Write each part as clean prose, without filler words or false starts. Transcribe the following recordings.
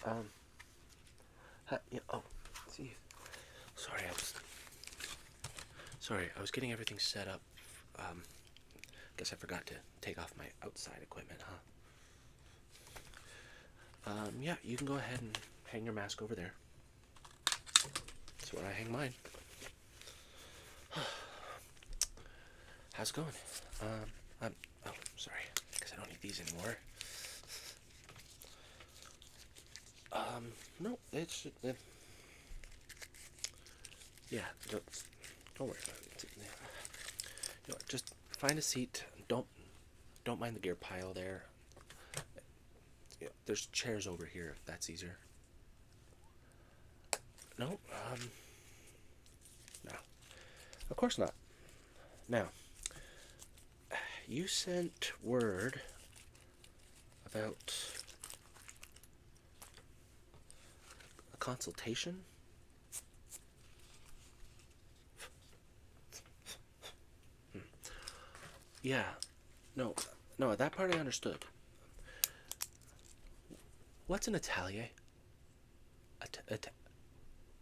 Um, yeah, oh, see, sorry, I was getting everything set up. Guess I forgot to take off my outside equipment, huh? Yeah, you can go ahead and hang your mask over there. That's where I hang mine. How's it going? Oh, sorry. Guess I don't need these anymore. No, it's, yeah, don't worry about it. You know, just find a seat. Don't mind the gear pile there. Yeah, there's chairs over here if that's easier. No, no, of course not. Now, you sent word about a consultation? Yeah, no, that part I understood. What's an atelier?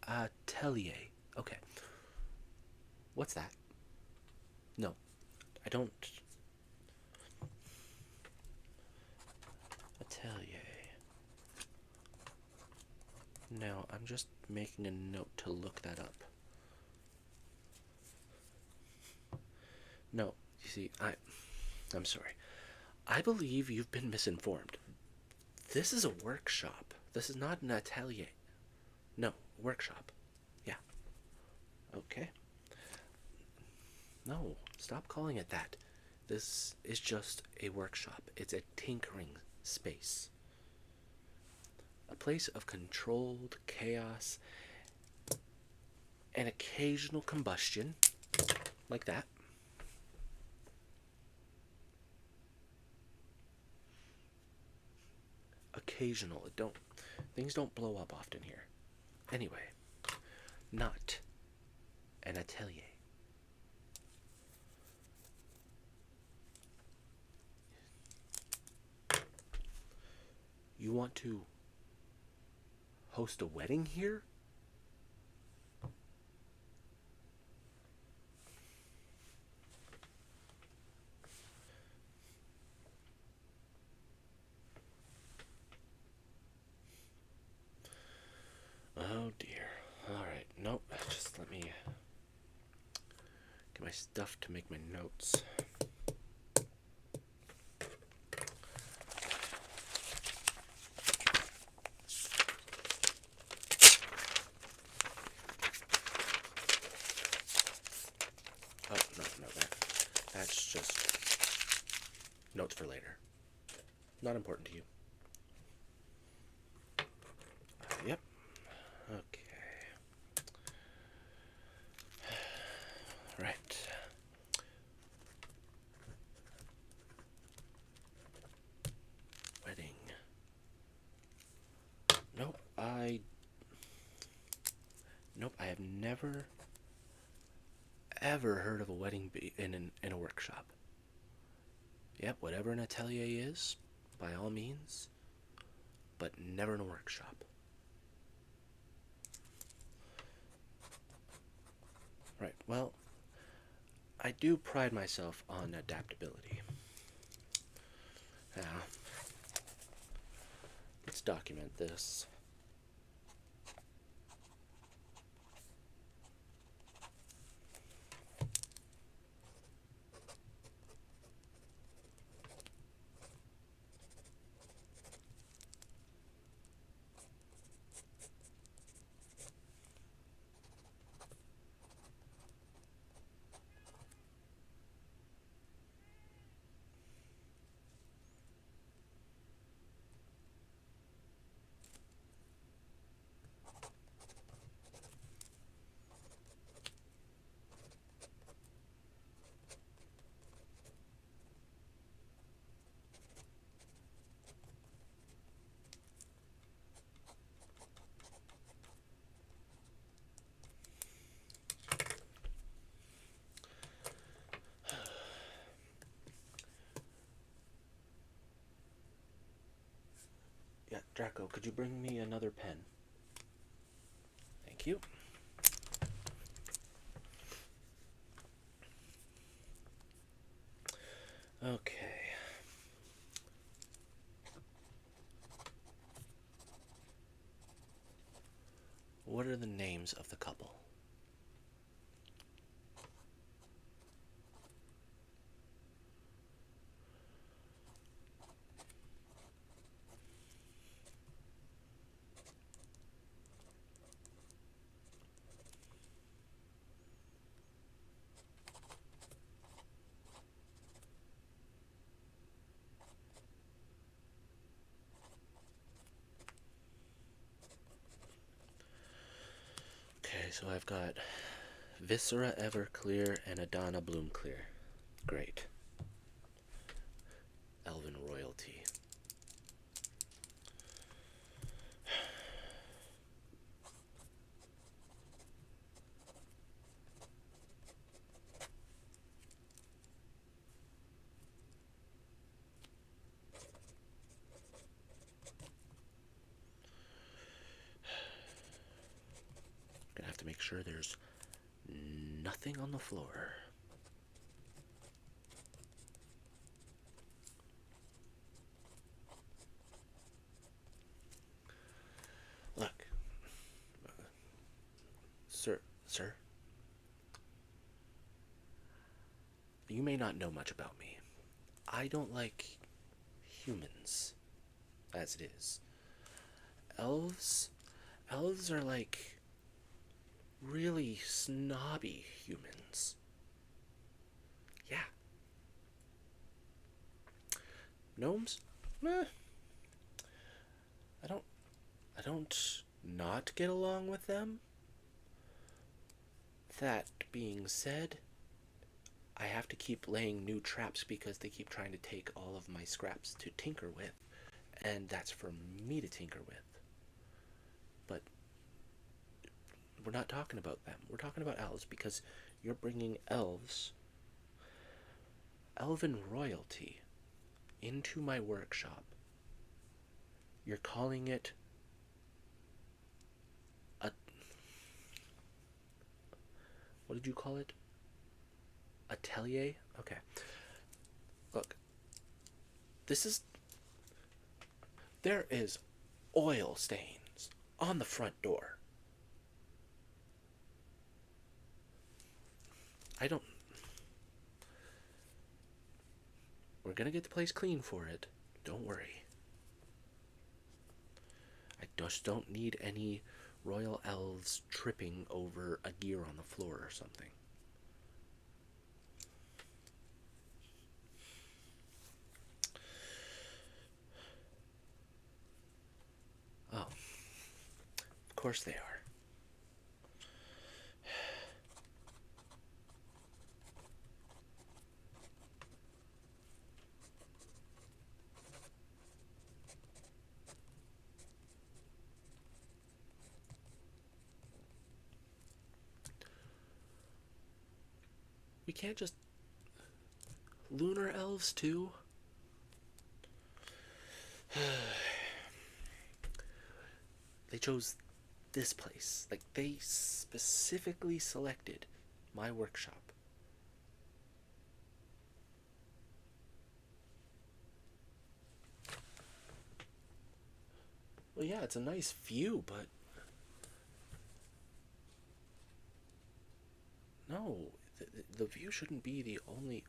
Atelier. Okay. What's that? No, I don't. Atelier. No, I'm just making a note to look that up. No, you see, I'm sorry. I believe you've been misinformed. This is a workshop. This is not an atelier. No, workshop. Yeah. Okay. No, stop calling it that. This is just a workshop. It's a tinkering space. A place of controlled chaos and occasional combustion. Like that. Occasional. Things don't blow up often here. Anyway, not an atelier. You want to host a wedding here? Oh dear. Alright, nope. Just let me get my stuff to make my notes. Oh, no, that's just notes for later. Not important to you. Yep. Okay. Right. Wedding. Nope, I have never ever heard of a wedding in a workshop. Yep, whatever an atelier is, by all means, but never in a workshop. Right, well, I do pride myself on adaptability. Now, let's document this. Draco, could you bring me another pen? Thank you. Okay. What are the names of the couple? Okay, so I've got Viscera Everclear and Adana Bloomclear. Great. Elven royalty. Gonna have to make sure there's nothing on the floor. Look, sir, you may not know much about me. I don't like humans, as it is. Elves are like really snobby humans. Yeah. Gnomes? Meh. I don't not get along with them. That being said, I have to keep laying new traps because they keep trying to take all of my scraps to tinker with, and that's for me to tinker with. But we're not talking about them. We're talking about elves because you're bringing elven royalty, into my workshop. You're calling it a... What did you call it? Atelier? Okay. Look. There is oil stains on the front door. We're gonna get the place clean for it. Don't worry. I just don't need any royal elves tripping over a gear on the floor or something. Oh. Of course they are. We can't just... Lunar elves, too? They chose this place. Like, they specifically selected my workshop. Well, yeah, it's a nice view, but... No, the view shouldn't be the only...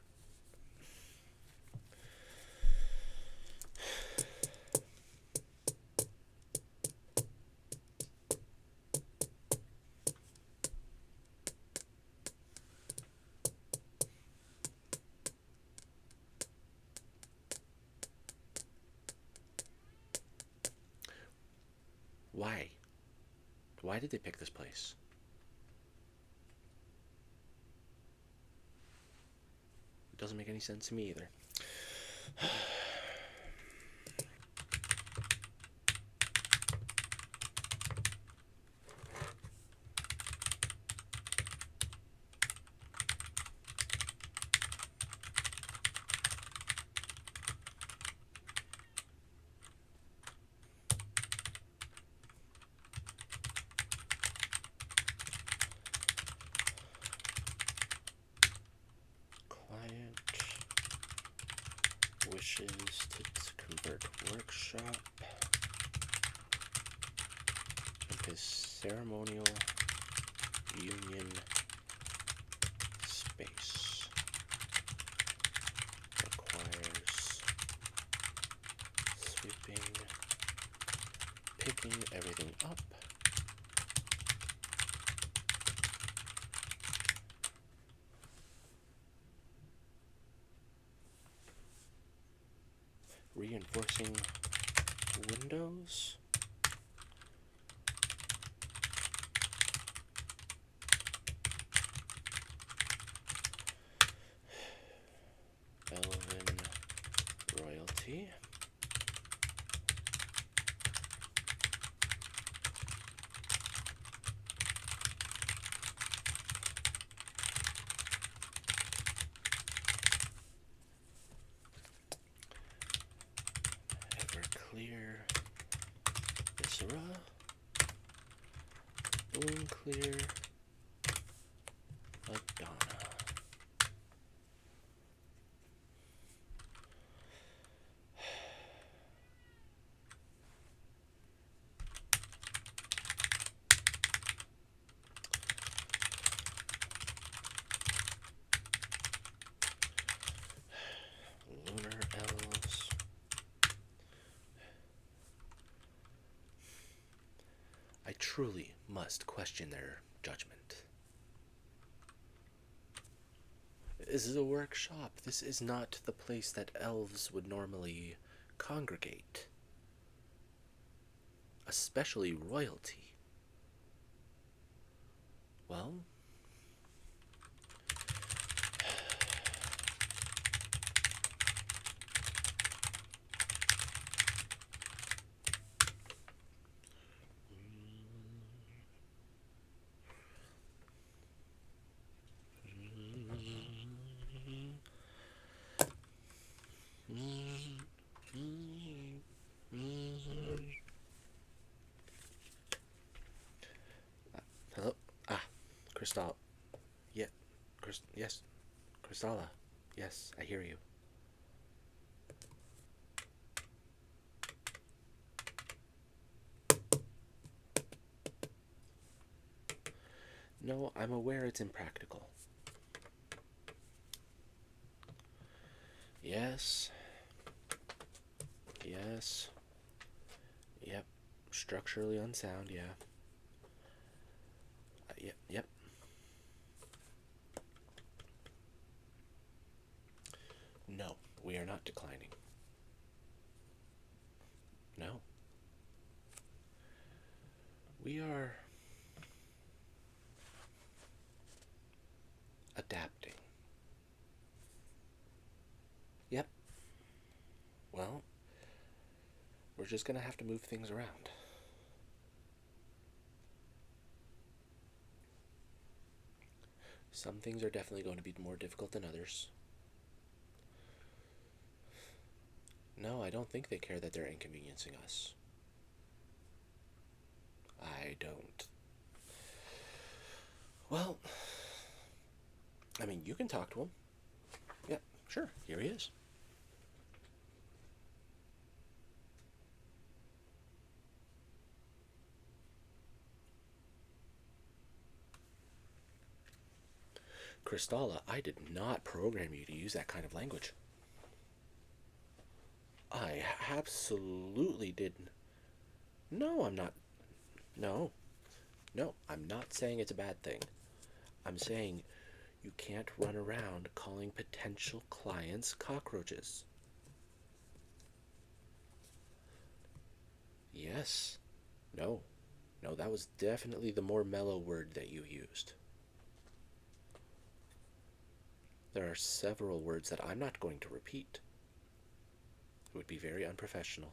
Why? Why did they pick this place? It doesn't make any sense to me either. wishes to convert workshop into ceremonial union space. Requires sweeping, picking everything up, reinforcing windows, elven royalty, Everclear, Viscera, Bloom Clear, Madonna. Lunar Elves. I truly must question their judgment. This is a workshop. This is not the place that elves would normally congregate. Especially royalty. Well, hello? Crystal. Yeah. Yes. Crystala. Yes, I hear you. No, I'm aware it's impractical. Yes. Yes. Yep. Structurally unsound, yeah. Yep. No, we are not declining. No. We are adapting. Yep. Well, we're just gonna have to move things around. Some things are definitely going to be more difficult than others. No, I don't think they care that they're inconveniencing us. I don't. Well, I mean, you can talk to him. Yeah, sure. Here he is. Crystala, I did not program you to use that kind of language. I absolutely didn't. No, I'm not. No. No, I'm not saying it's a bad thing. I'm saying you can't run around calling potential clients cockroaches. Yes. No. No, that was definitely the more mellow word that you used. There are several words that I'm not going to repeat. It would be very unprofessional.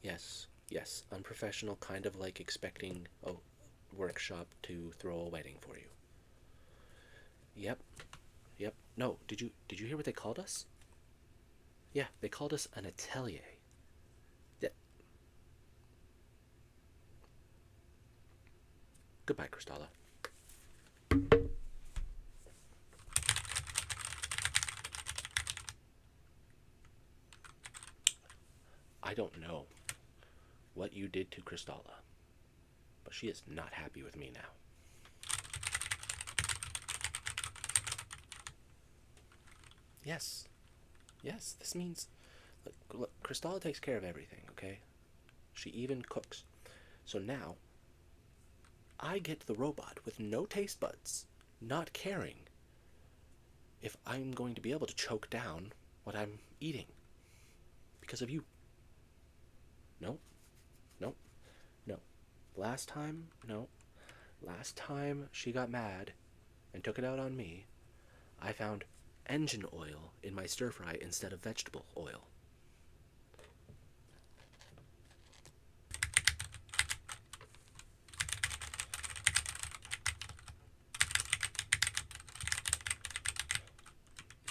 Yes, yes, unprofessional, kind of like expecting a workshop to throw a wedding for you. Yep, yep. No, did you hear what they called us? Yeah, they called us an atelier. Yeah. Goodbye, Crystala. I don't know what you did to Crystala, but she is not happy with me now. Yes. Yes, this means... Look, Crystala takes care of everything, okay? She even cooks. So now, I get the robot with no taste buds, not caring if I'm going to be able to choke down what I'm eating. Because of you. No. No. No. Last time, no. Last time she got mad and took it out on me, I found engine oil in my stir fry instead of vegetable oil.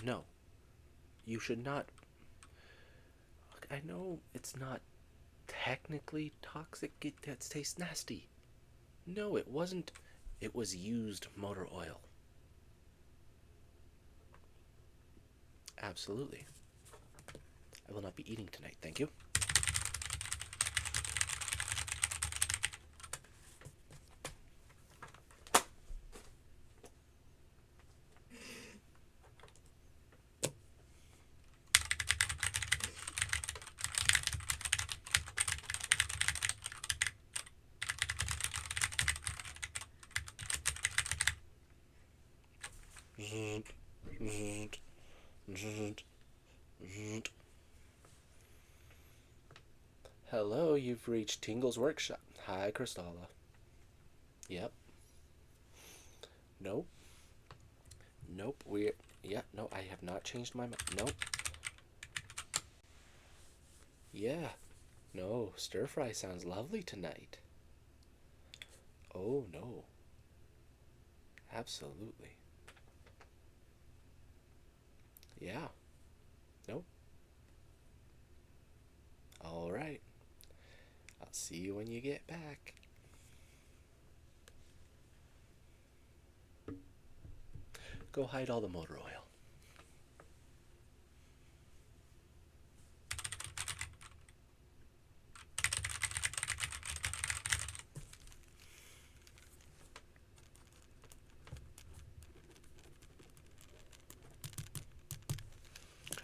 No. You should not... Look, I know it's not technically toxic. It tastes nasty. No, it wasn't. It was used motor oil. Absolutely. I will not be eating tonight, thank you. Hello, you've reached Tingles Workshop. Hi, Crystala. Yep. Nope. Nope. Yeah, no, I have not changed my mind. Nope. Yeah. No, stir fry sounds lovely tonight. Oh, no. Absolutely. Yeah. Nope. All right. I'll see you when you get back. Go hide all the motor oil.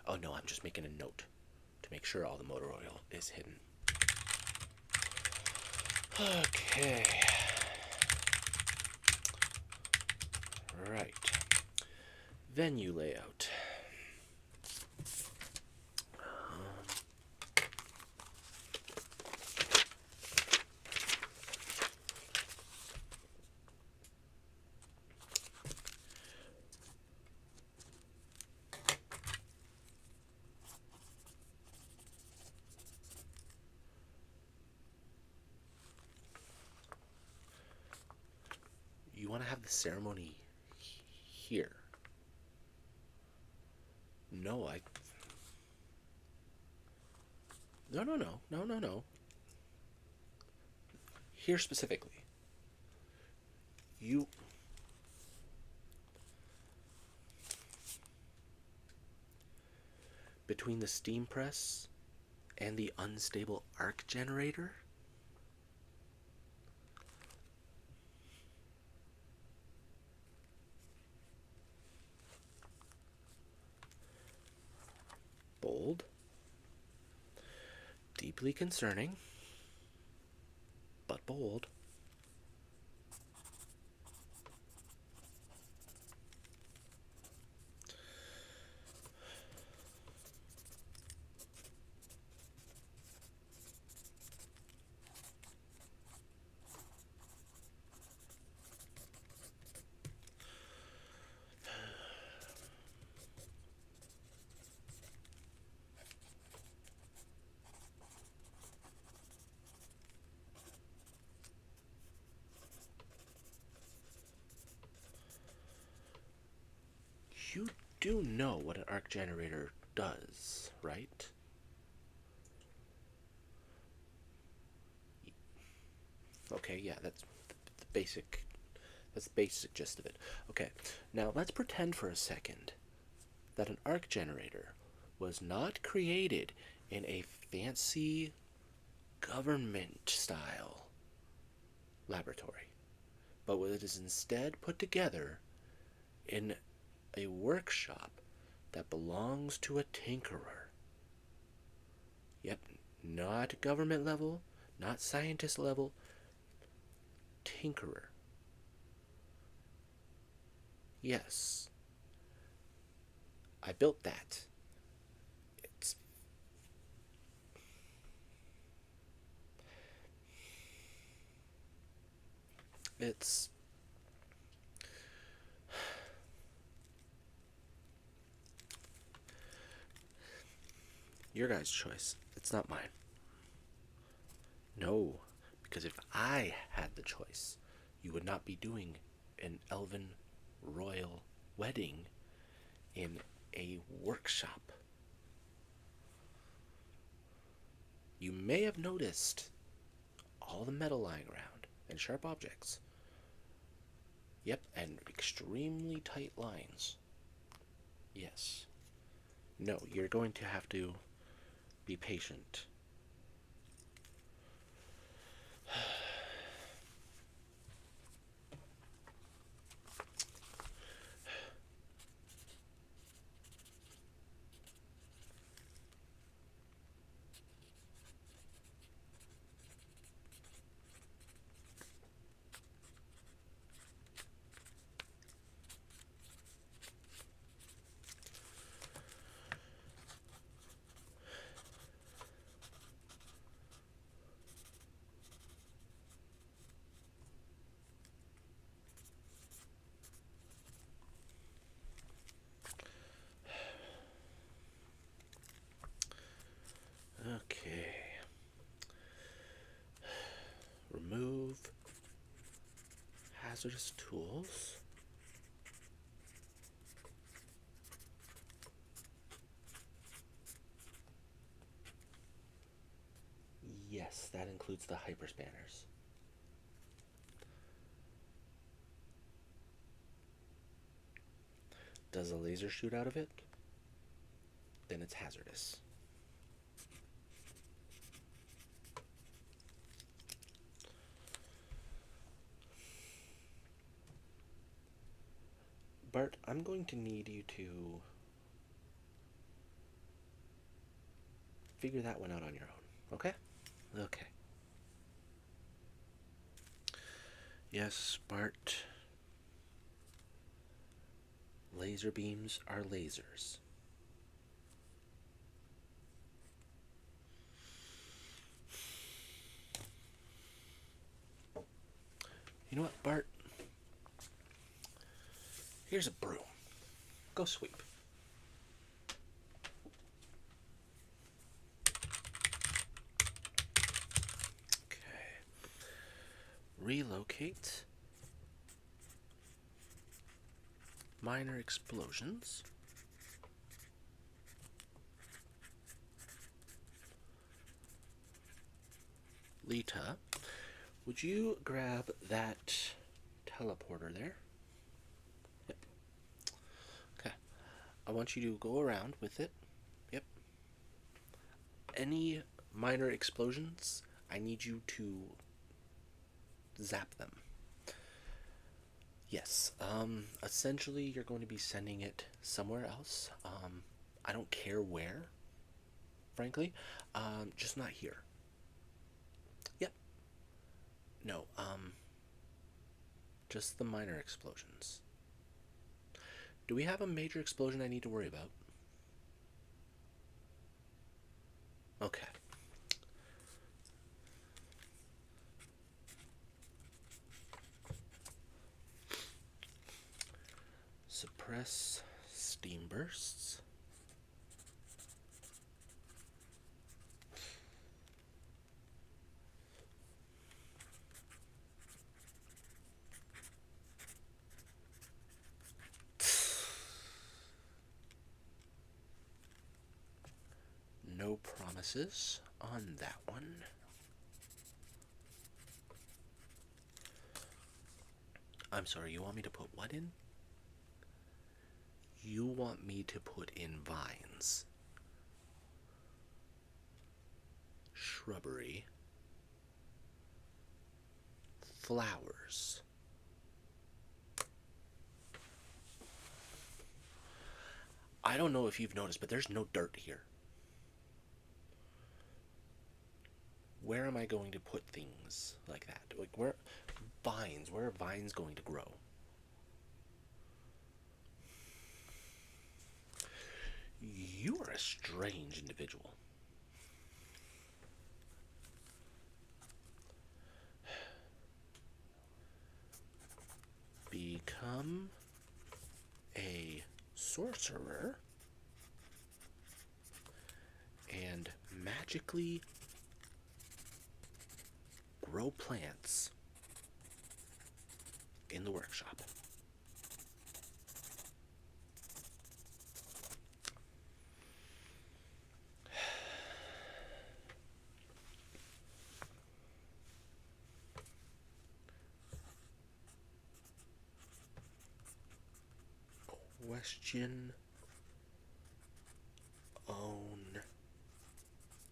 Oh no, I'm just making a note to make sure all the motor oil is hidden. Okay. Right. Venue layout. You want to have the ceremony here? No, No. Here specifically. You... Between the steam press and the unstable arc generator? Bold. Deeply concerning. But bold. You do know what an arc generator does, right? Okay, yeah, that's the basic gist of it. Okay, now let's pretend for a second that an arc generator was not created in a fancy government style laboratory, but it is instead put together in a workshop that belongs to a tinkerer. Yep, not government level, not scientist level, tinkerer. Yes, I built that. It's it's your guys' choice. It's not mine. No, because if I had the choice, you would not be doing an elven royal wedding in a workshop. You may have noticed all the metal lying around and sharp objects. Yep, and extremely tight lines. Yes. No, you're going to have to be patient. Okay. Remove hazardous tools. Yes, that includes the hyperspanners. Does a laser shoot out of it? Then it's hazardous. Bart, I'm going to need you to figure that one out on your own, okay? Okay. Yes, Bart. Laser beams are lasers. You know what, Bart? Here's a broom. Go sweep. Okay. Relocate. Minor explosions. Lita, would you grab that teleporter there? Yep. Okay. I want you to go around with it. Yep. Any minor explosions, I need you to zap them. Yes. Essentially, you're going to be sending it somewhere else. I don't care where, frankly. Just not here. Yep. No, just the minor explosions. Do we have a major explosion I need to worry about? Okay. Suppress steam bursts. No promises on that one. I'm sorry, you want me to put what in? You want me to put in vines. shrubbery, flowers. I don't know if you've noticed, but there's no dirt here. Where am I going to put things like that? Like where are vines going to grow? You are a strange individual. Become a sorcerer and magically grow plants in the workshop. Question own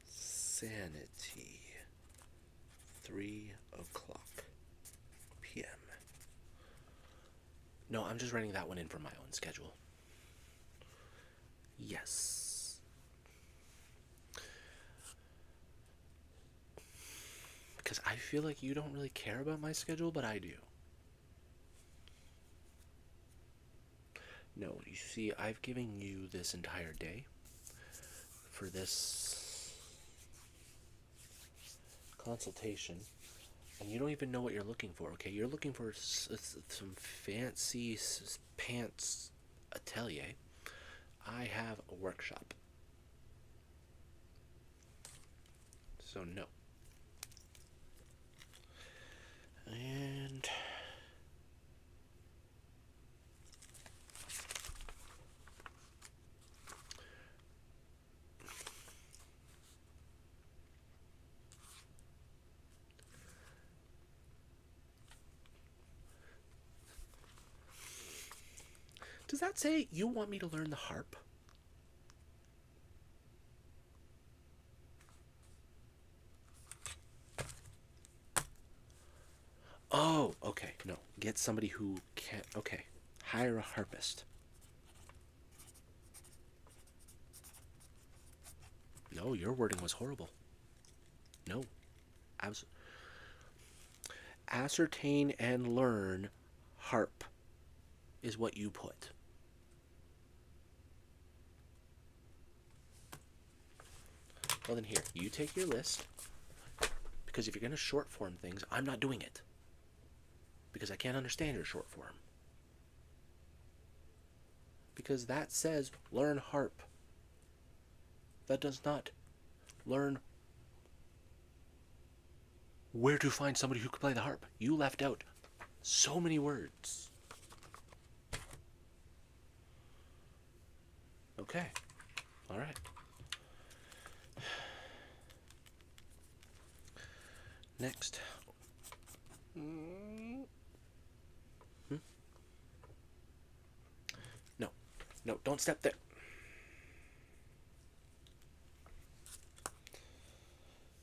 sanity. 3:00 p.m. No, I'm just writing that one in for my own schedule. Yes. Because I feel like you don't really care about my schedule, but I do. No, you see, I've given you this entire day for this consultation, and you don't even know what you're looking for, okay? You're looking for some fancy pants atelier. I have a workshop. So, no. And does that say you want me to learn the harp? Oh, okay. No. Get somebody who can. Okay. Hire a harpist. No, your wording was horrible. No. Ascertain and learn harp is what you put. Well, then here, you take your list. Because if you're going to short form things, I'm not doing it. Because I can't understand your short form. Because that says learn harp. That does not learn where to find somebody who can play the harp. You left out so many words. Okay. All right. Next. No. No, don't step there.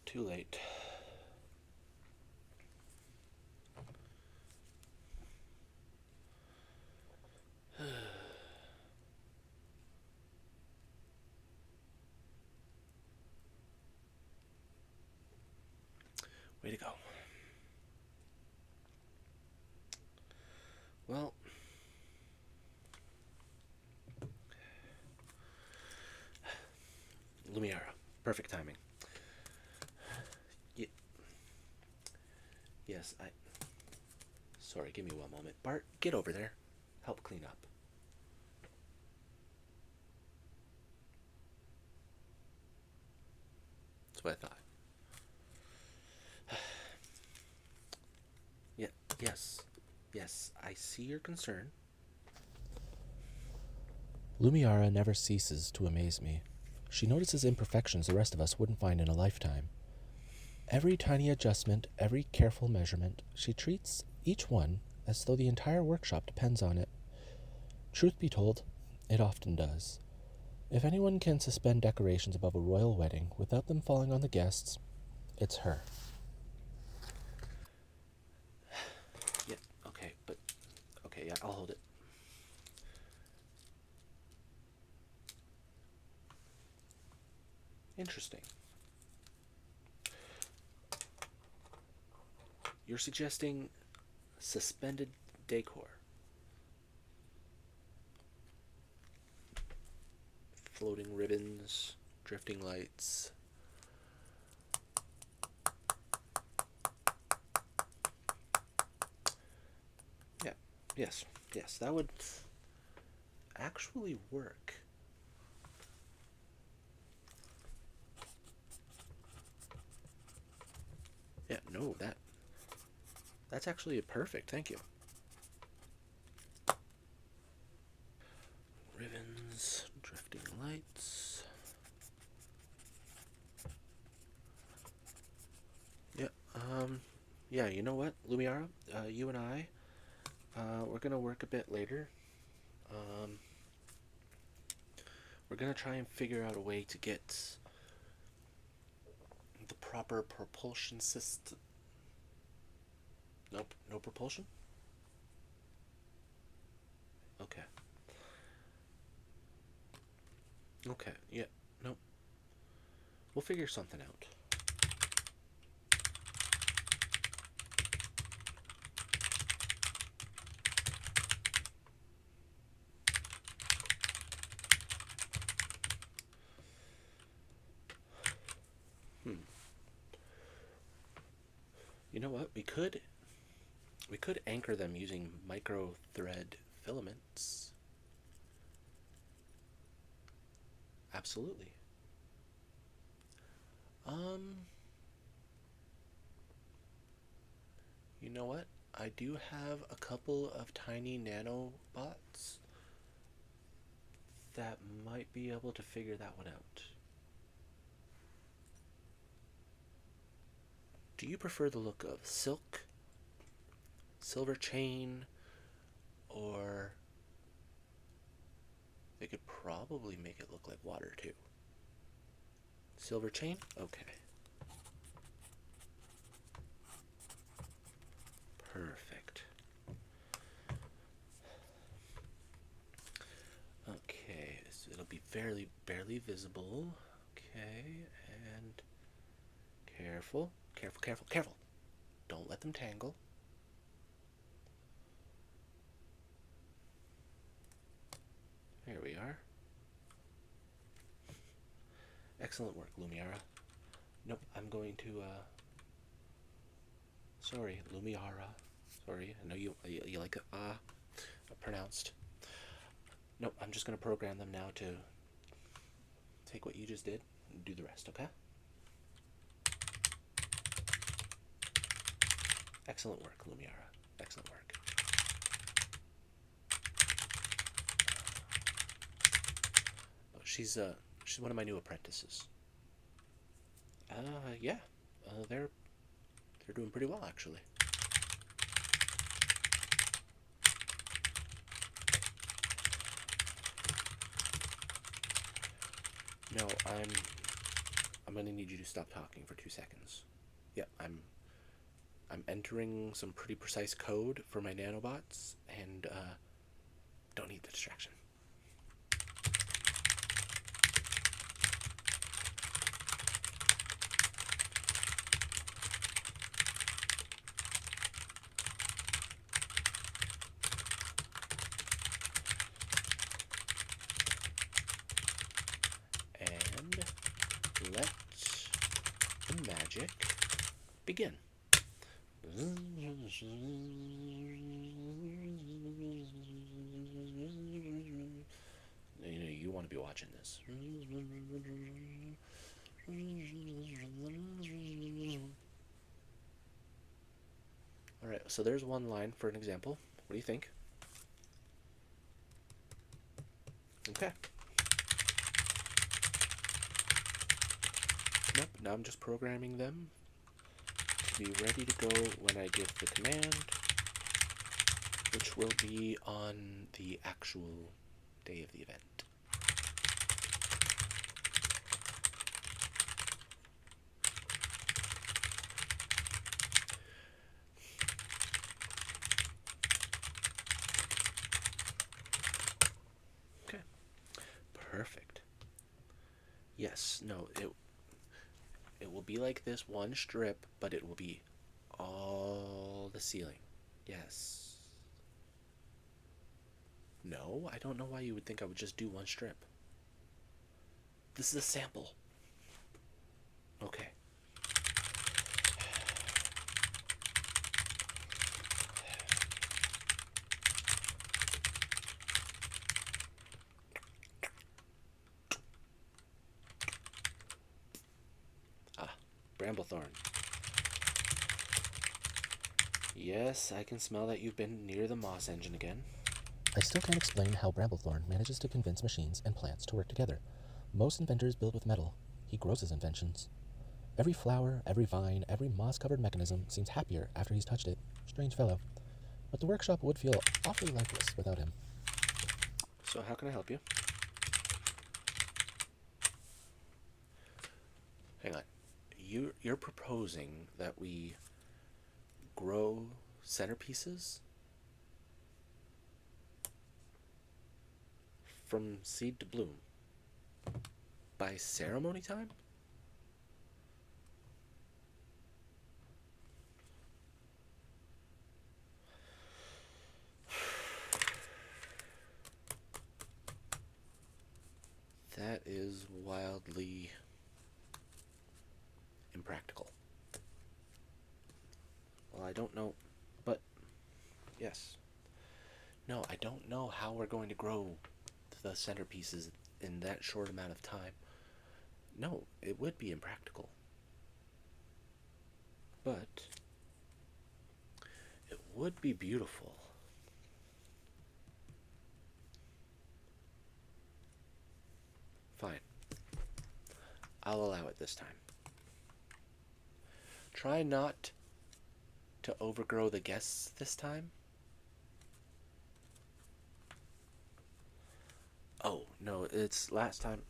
Too late. Way to go. Well, Lumiera, perfect timing. Yes, Sorry, give me one moment. Bart, get over there. Help clean up. That's what I thought. Yes, I see your concern. Lumiara never ceases to amaze me. She notices imperfections the rest of us wouldn't find in a lifetime. Every tiny adjustment, every careful measurement, she treats each one as though the entire workshop depends on it. Truth be told, it often does. If anyone can suspend decorations above a royal wedding without them falling on the guests, It's her. Yeah, okay, but... Okay, yeah, I'll hold it. Interesting. You're suggesting suspended decor. Floating ribbons, drifting lights. Yeah, yes, that would actually work. Yeah, no, that's actually perfect. Thank you. Ribbons, drifting lights. Yeah, yeah, you know what, Lumiara? You and I, we're gonna work a bit later. Um, we're gonna try and figure out a way to get the proper propulsion system. Nope, no propulsion? Okay. Okay, yeah, nope. We'll figure something out. Hmm. You know what? We could anchor them using micro thread filaments. Absolutely. Um, you know what? I do have a couple of tiny nanobots that might be able to figure that one out. Do you prefer the look of silk, silver chain, or they could probably make it look like water too? Silver chain? Okay. Perfect. Okay, so it'll be barely visible. Okay, and careful, careful, careful, careful. Don't let them tangle. There we are. Excellent work, Lumiara. Nope, I'm going to, sorry, Lumiara. Sorry, I know you like it, pronounced. Nope, I'm just going to program them now to take what you just did and do the rest, okay? Excellent work, Lumiara. Excellent work. Oh, she's one of my new apprentices. Yeah. They're doing pretty well, actually. No, I'm gonna need you to stop talking for 2 seconds. Yeah, I'm entering some pretty precise code for my nanobots, and don't need the distraction. And let the magic begin. You want to be watching this. Alright, so there's one line for an example. What do you think? Okay. Nope, now I'm just programming them to be ready to go when I give the command, which will be on the actual day of the event. Yes, no, it will be like this one strip, but it will be all the ceiling. Yes. No, I don't know why you would think I would just do one strip. This is a sample. Okay. Ah, Bramblethorn. Yes, I can smell that you've been near the Moss engine again. I still can't explain how Bramblethorn manages to convince machines and plants to work together. Most inventors build with metal. He grows his inventions. Every flower, every vine, every moss-covered mechanism seems happier after he's touched it. Strange fellow. But the workshop would feel awfully lifeless without him. So how can I help you? Hang on. You're proposing that we grow centerpieces from seed to bloom by ceremony time? That is wildly impractical. Well, I don't know, but yes. No, I don't know how we're going to grow the centerpieces in that short amount of time. No, it would be impractical. But it would be beautiful. Fine. I'll allow it this time. Try not to overgrow the guests this time. Oh, no, it's last time.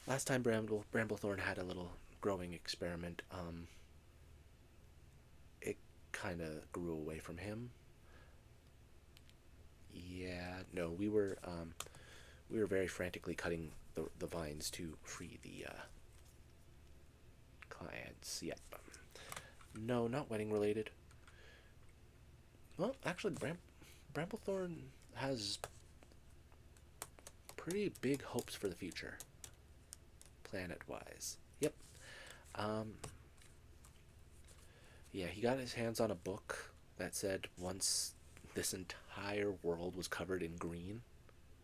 Last time Bramblethorn had a little growing experiment. It kind of grew away from him. Yeah, no, we were very frantically cutting the vines to free the clients. Yep. No, not wedding related. Well, actually, Bramblethorn has pretty big hopes for the future, planet-wise. Yep. Um, yeah, he got his hands on a book that said once this entire world was covered in green,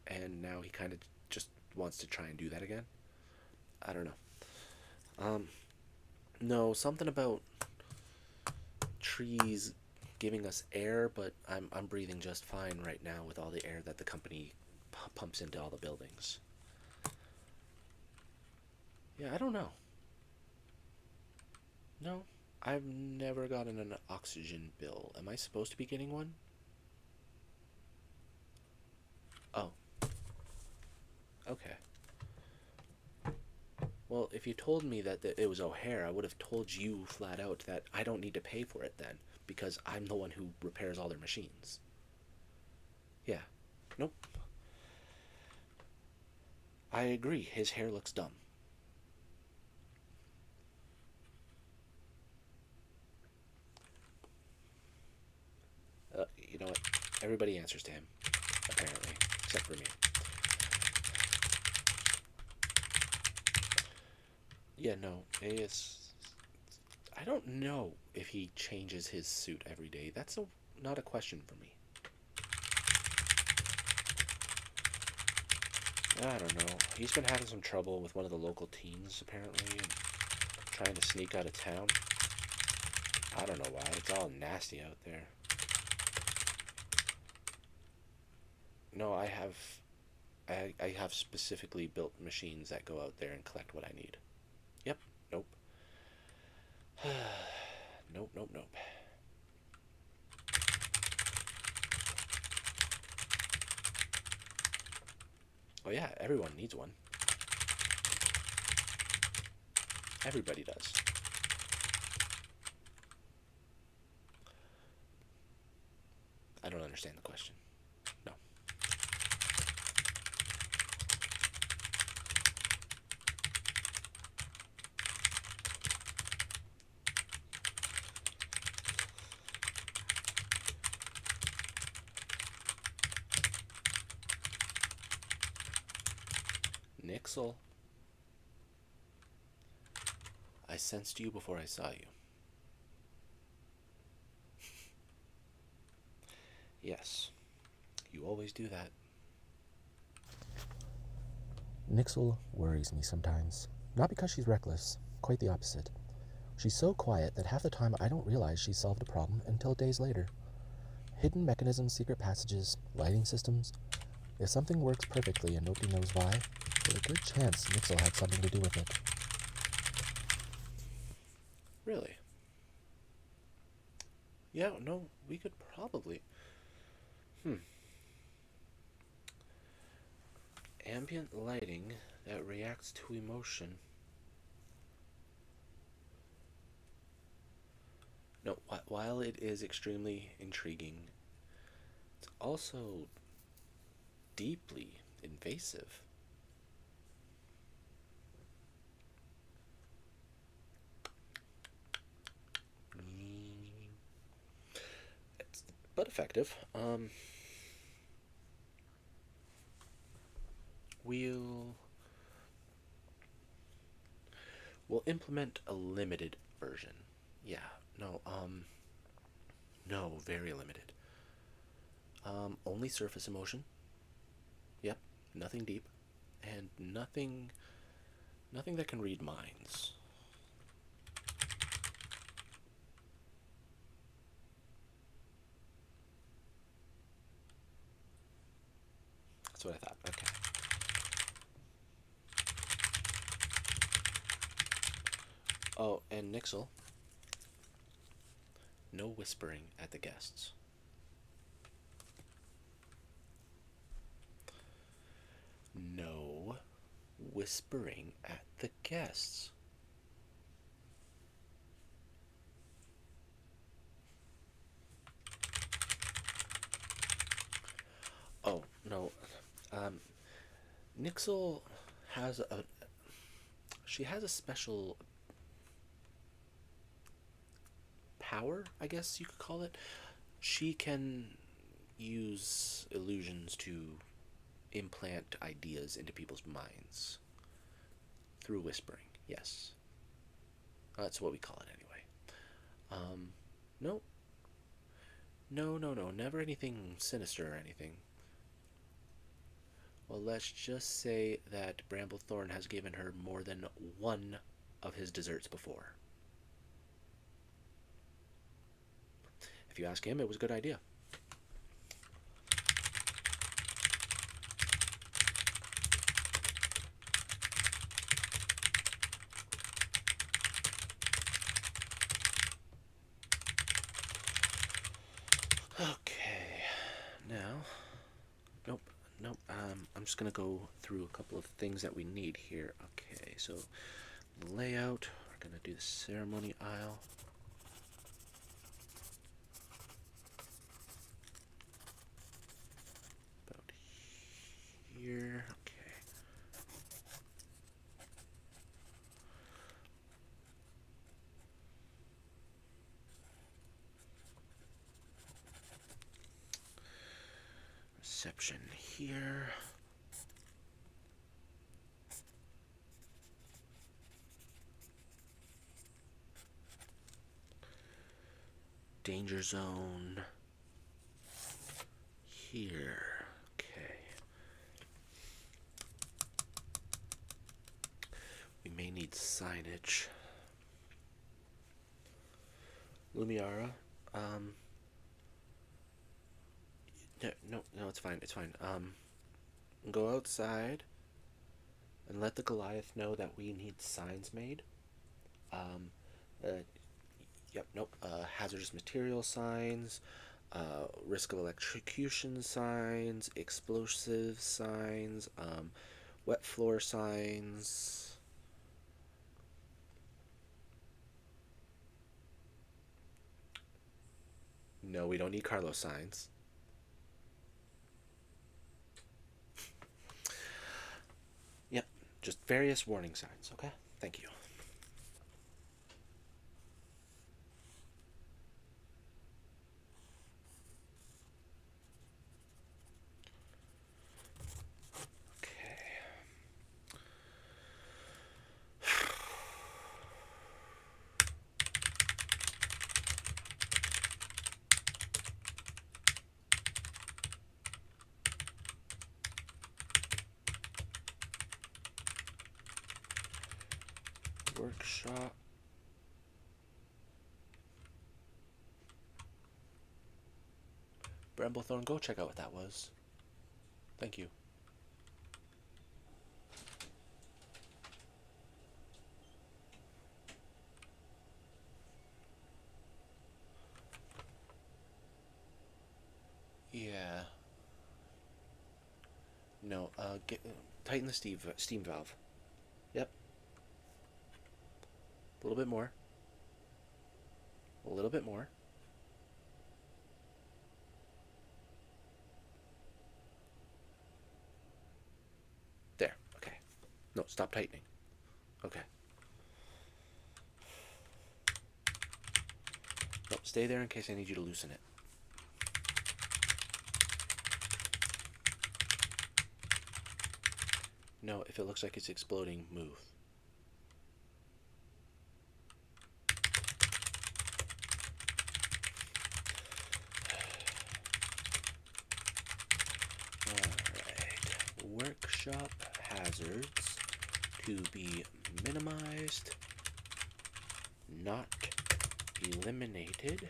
and now he kind of just wants to try and do that again. I don't know. No, something about trees giving us air, but I'm breathing just fine right now with all the air that the company pumps into all the buildings. Yeah, I don't know. No, I've never gotten an oxygen bill. Am I supposed to be getting one? Oh, okay. Well, if you told me that it was O'Hare, I would have told you flat out that I don't need to pay for it then, because I'm the one who repairs all their machines. Yeah. Nope. I agree, his hair looks dumb. You know what? Everybody answers to him, apparently, except for me. Yeah, no, I don't know if he changes his suit every day. That's not a question for me. I don't know. He's been having some trouble with one of the local teens, apparently, and trying to sneak out of town. I don't know why. It's all nasty out there. No, I have specifically built machines that go out there and collect what I need. Yep. Nope. Nope, nope, nope. Oh yeah, everyone needs one. Everybody does. I don't understand the question. No. Nixel. I sensed you before I saw you. Yes, you always do that. Nixel worries me sometimes. Not because she's reckless, quite the opposite. She's so quiet that half the time I don't realize she's solved a problem until days later. Hidden mechanisms, secret passages, lighting systems. If something works perfectly and nobody knows why, there's a good chance Nixel had something to do with it. Really? Yeah, no, we could probably. Ambient lighting that reacts to emotion. No, while it is extremely intriguing, it's also deeply invasive. It's, but effective. We'll we'll implement a limited version. Yeah, no, no, very limited. Only surface emotion. Yep, nothing deep, and nothing that can read minds. That's what I thought. Okay. Oh, and Nixel, no whispering at the guests. No whispering at the guests. Oh, no. Um, Nixel has a. She has a special power, I guess you could call it. She can use illusions to implant ideas into people's minds through whispering. Yes, that's what we call it anyway. No, no, never anything sinister or anything. Well, let's just say that Bramblethorn has given her more than one of his desserts before. If you ask him, it was a good idea. Okay, now, nope, nope. I'm just gonna go through a couple of things that we need here. Okay, so the layout. We're gonna do the ceremony aisle. About here. Okay. Reception here. Danger zone here. Okay. We may need signage. Lumiara. No, it's fine. It's fine. Go outside and let the Goliath know that we need signs made. Um, uh, yep, nope. Hazardous material signs, risk of electrocution signs, explosive signs, wet floor signs. No, we don't need Carlos signs. Yep, just various warning signs, okay? Thank you. Okay. Workshop. Bramblethorn, go check out what that was. Thank you. Yeah. No, tighten the steam valve. Yep. A little bit more. A little bit more. There. Okay. No, stop tightening. Okay. No, stay there in case I need you to loosen it. No, if it looks like it's exploding, move. Alright. Workshop hazards to be minimized, not eliminated.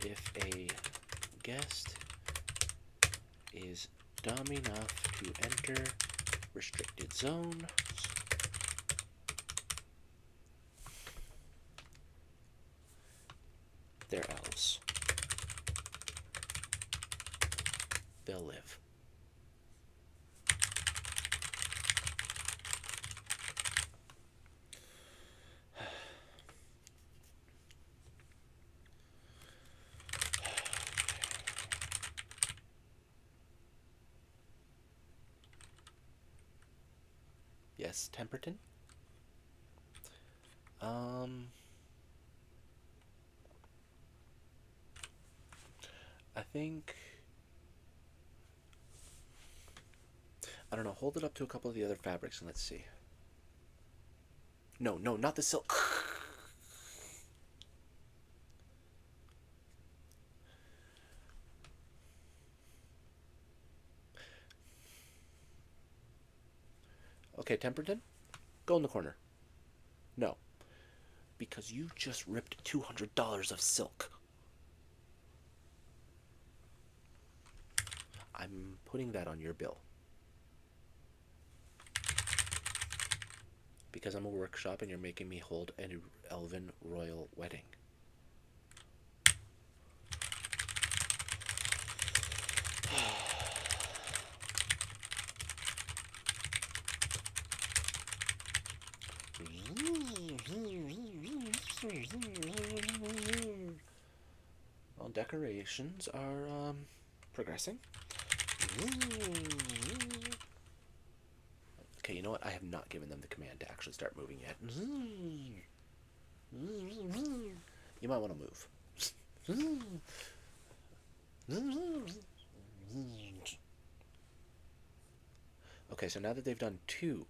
If a guest is dumb enough to enter restricted zone, they're elves. They'll live. Yes, Temperton? I think... I don't know, hold it up to a couple of the other fabrics and let's see. No, no, not the silk. Okay, Temperton, go in the corner. No, because you just ripped $200 of silk. I'm putting that on your bill. Because I'm a workshop and you're making me hold an elven royal wedding. Well, decorations are progressing. Okay, you know what? I have not given them the command to actually start moving yet. You might want to move. Okay, so now that they've done 2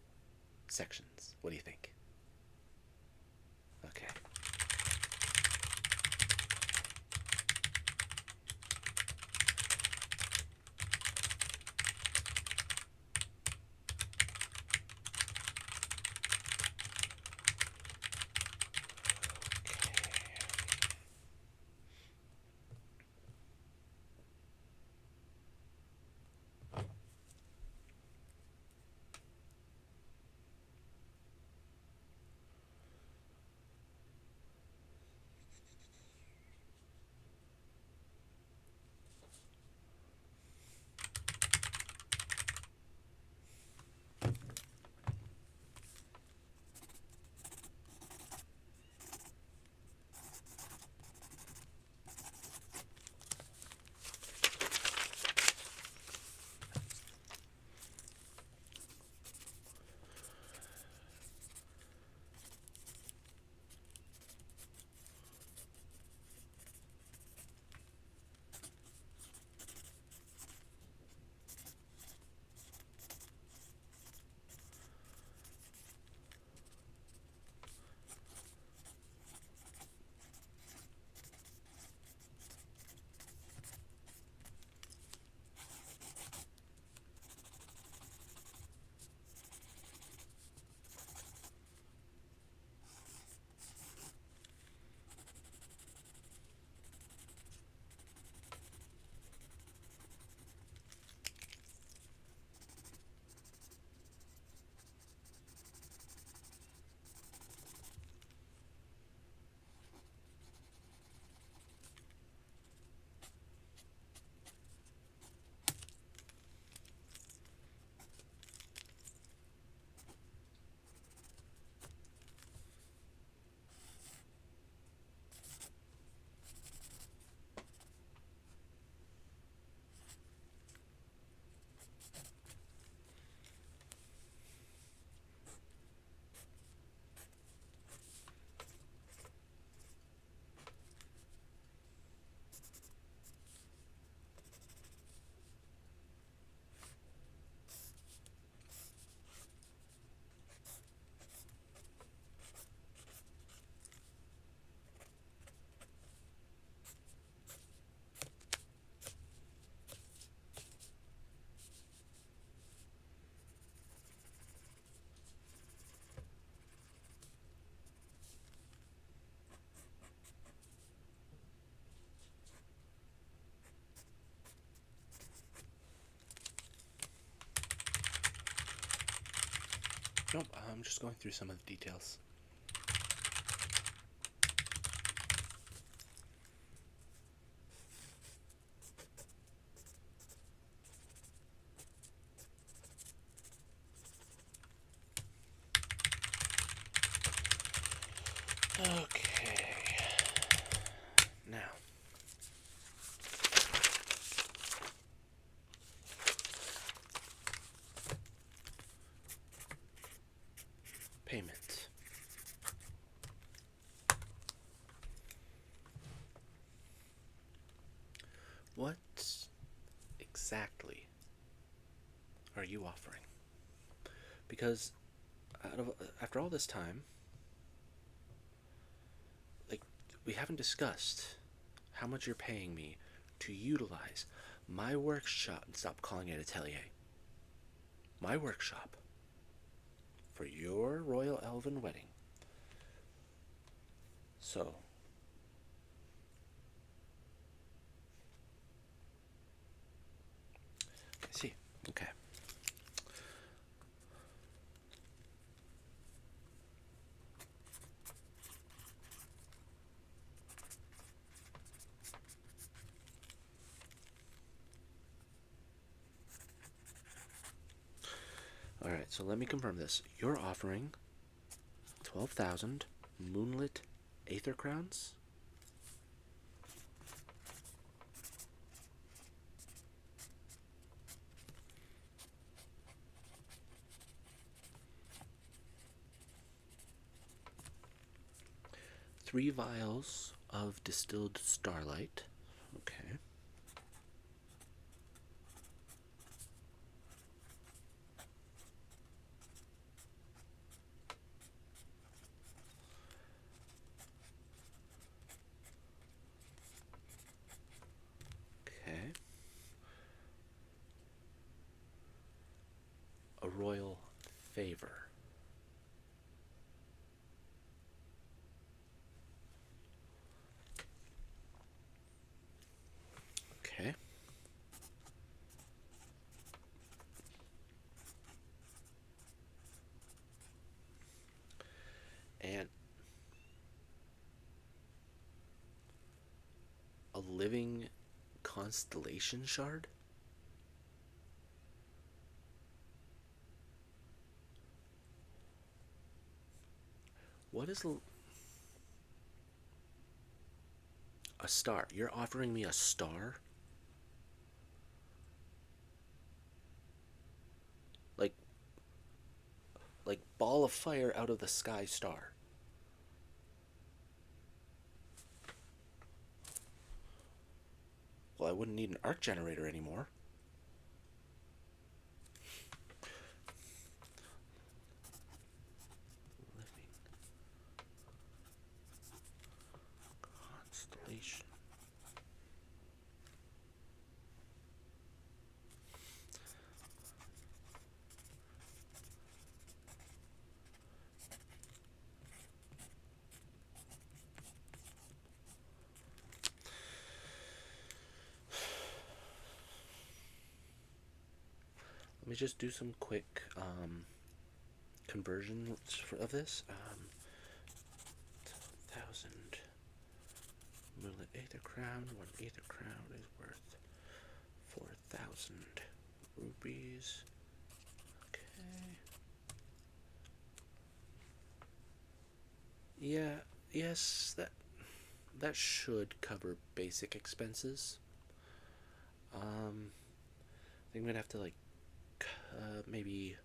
sections, what do you think? Okay. Nope, I'm just going through some of the details. Okay. Now. Payment. What exactly are you offering? Because after all this time, like, we haven't discussed how much you're paying me to utilize my workshop, and stop calling it atelier, my workshop, for your royal elven wedding. So, I see. Okay. Alright, so let me confirm this. You're offering 12,000 moonlit aether crowns? Three vials of distilled starlight. Okay. Okay. A royal favor. Okay. And a living constellation shard? What is a star? You're offering me a star? Like ball of fire out of the sky star. Well, I wouldn't need an arc generator anymore. Living constellation. Let me just do some quick conversions of this. 1,000 moonlit aether crown. One aether crown is worth 4,000 rupees. Okay. Yeah. Yes. That should cover basic expenses. I think I'm gonna have to maybe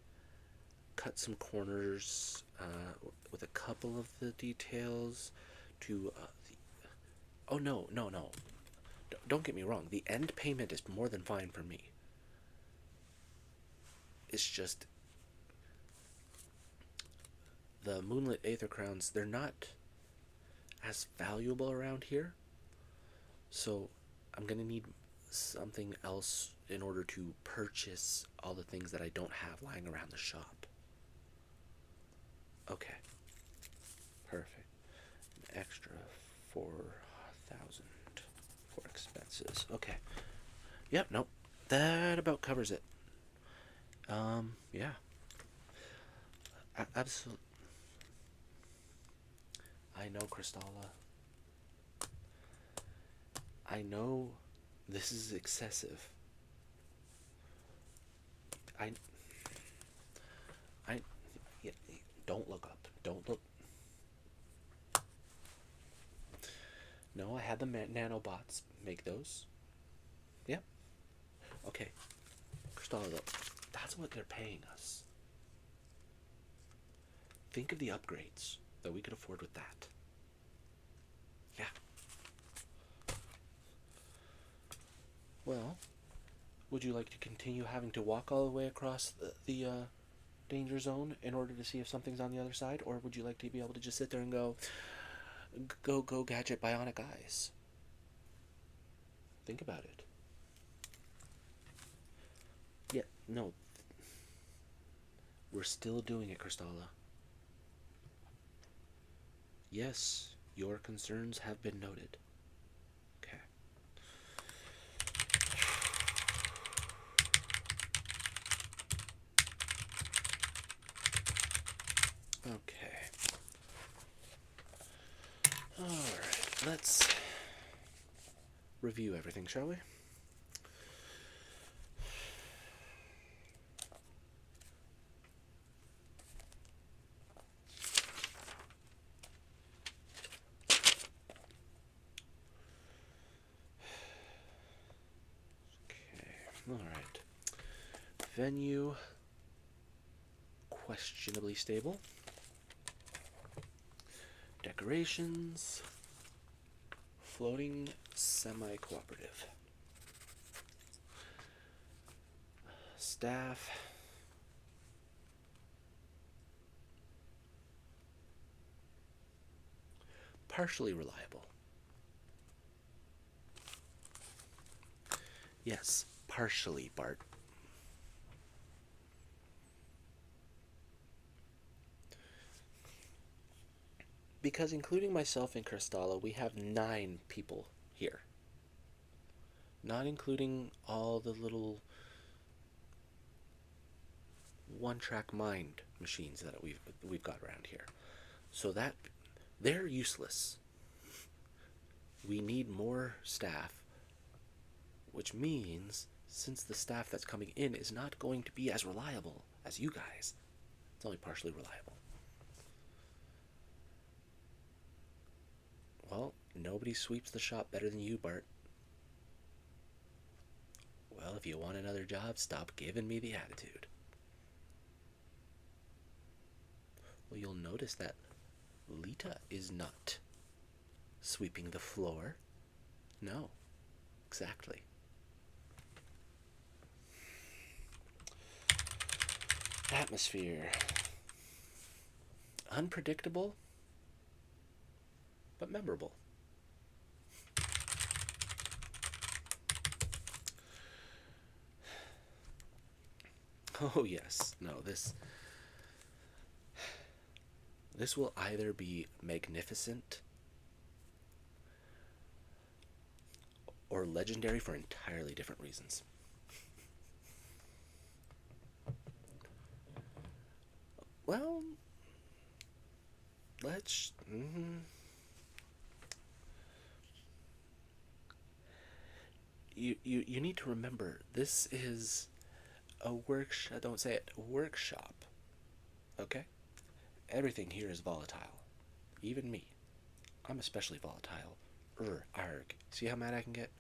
cut some corners with a couple of the details to oh, no. Don't get me wrong, the end payment is more than fine for me. It's just the moonlit aether crowns, they're not as valuable around here, so I'm gonna need something else in order to purchase all the things that I don't have lying around the shop. Okay. Perfect. An extra 4,000 for expenses. Okay. Yep, nope. That about covers it. Yeah. Absolutely. I know, Crystala. I know this is excessive. I, I, yeah, don't look up. Don't look. No, I had the nanobots make those. Yep. Okay. Crystala, though, that's what they're paying us. Think of the upgrades that we could afford with that. Yeah. Well, would you like to continue having to walk all the way across the danger zone in order to see if something's on the other side, or would you like to be able to just sit there and go gadget bionic eyes? Think about it. Yeah, no. We're still doing it, Crystala. Yes, your concerns have been noted. Okay. Okay. Alright, let's review everything, shall we? Alright. Venue. Questionably stable. Decorations. Floating semi-cooperative. Staff. Partially reliable. Yes, partially, Bart. Because including myself and Crystala, we have 9 people here. Not including all the little one-track mind machines that we've got around here. So that they're useless. We need more staff, which means since the staff that's coming in is not going to be as reliable as you guys, it's only partially reliable. Well, nobody sweeps the shop better than you, Bart. Well, if you want another job, stop giving me the attitude. Well, you'll notice that Lita is not sweeping the floor. No, exactly. Atmosphere. Unpredictable, but memorable. Oh yes, no, this will either be magnificent or legendary for entirely different reasons. Well, let's... You need to remember, this is a workshop, don't say it, workshop, okay? Everything here is volatile. Even me. I'm especially volatile. Arg. See how mad I can get?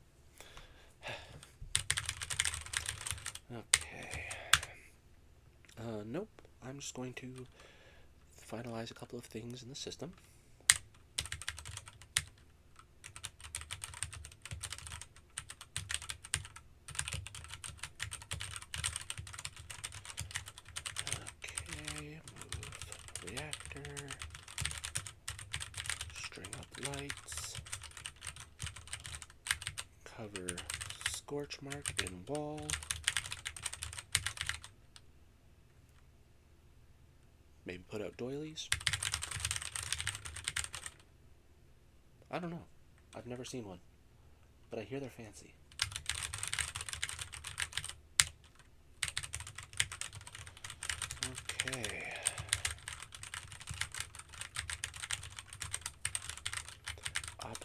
Okay. Nope. I'm just going to finalize a couple of things in the system. Okay, move reactor. String up lights. Cover scorch mark in wall. Maybe put out doilies. I don't know. I've never seen one. But I hear they're fancy. Okay.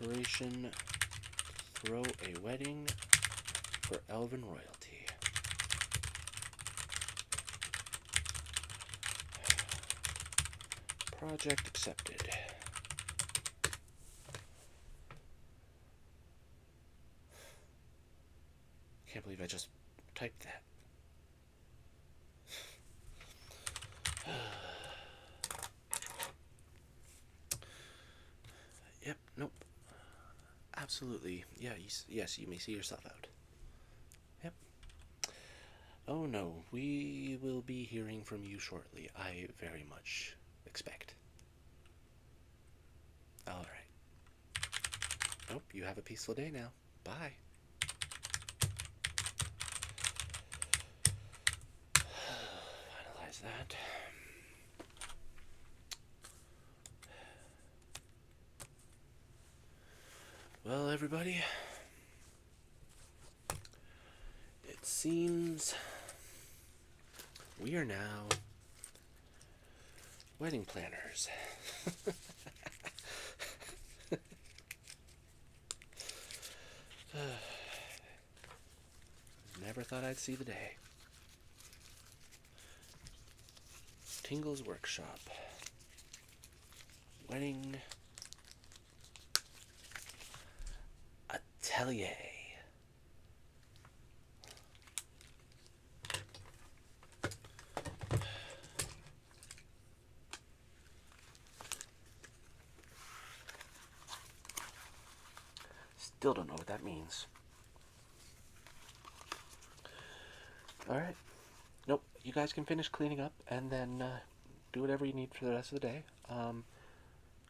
Operation Throw a Wedding for Elven Royalty. Project accepted. Can't believe I just typed that. Yep, nope. Absolutely. Yeah, yes, you may see yourself out. Yep. Oh no, we will be hearing from you shortly. I very much expect. Alright. Nope, you have a peaceful day now. Bye. Finalize that. Well, everybody, it seems we are now wedding planners. Never thought I'd see the day. Tingles Workshop. Wedding Atelier. Still don't know what that means. Alright. Nope, you guys can finish cleaning up and then do whatever you need for the rest of the day.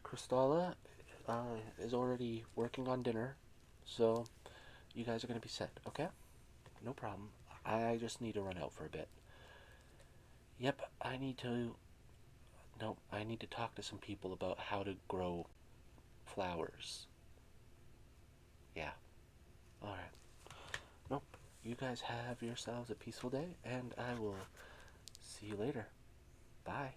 Crystala is already working on dinner, so you guys are going to be set, okay? No problem. I just need to run out for a bit. Yep, I need to talk to some people about how to grow flowers. Yeah. Alright. Nope. You guys have yourselves a peaceful day, and I will see you later. Bye.